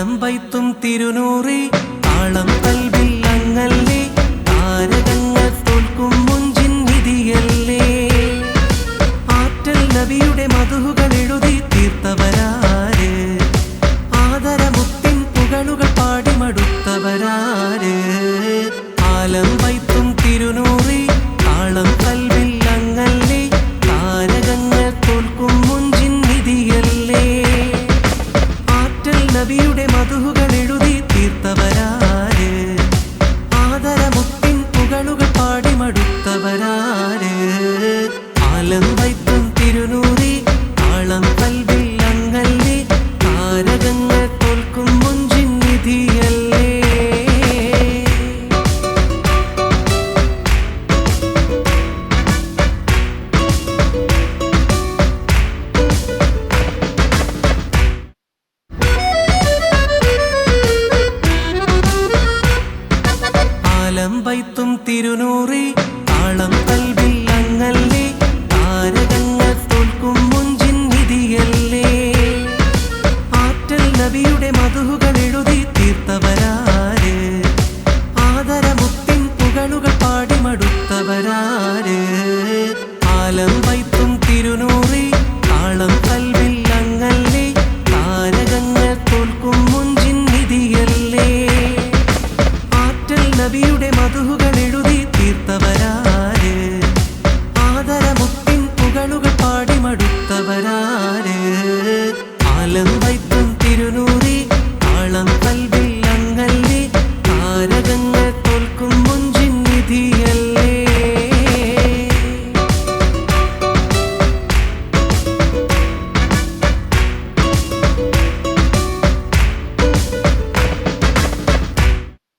ആലം വൈത്തും തിരുനൂറി താളം കൽവിൽ അങ്ങല്ലേ താരകങ്ങൾ തോൽക്കും മുഞ്ചിൻ നിധിയല്ലേ ആറ്റൽ നബിയുടെ മധുഹുകൾ എഴുതി തീർത്തവരാര് ആദരമുത്തിൻ പുകളുകൾ പാടി മടുത്തവരാര് ആലം വൈത്തും തിരുനൂറി താളം കൽവിൽ അങ്ങല്ലേ താരകങ്ങൾ തോൽക്കും മുഞ്ചിൻ നിധിയല്ലേ ആറ്റൽ നബിയുടെ മധുഹുകൾ എഴുതി തീർത്തവരാര് ആദരമുത്തിൻ പുകളുകൾ പാടി മടുത്തവരാര് ആലം വൈത്തും തിരുനൂറി താളം കൽവിൽ അങ്ങല്ലേ താരകങ്ങൾ തോൽക്കും മുഞ്ചിൻ നിധിയല്ലേ ആലം വൈത്തും തിരുനൂറി താളം കൽവിൽ അങ്ങല്ലേ താരകങ്ങൾ തോൽക്കും മുഞ്ചിൻ നിധിയല്ലേ ആറ്റൽ നബിയുടെ മധുഹുകൾ എഴുതി തീർത്തവരാര് ആദരമുത്തിൻ പുകളുകൾ പാടി മടുത്തവരാര് ആലം വൈത്തും തിരുനൂറി താളം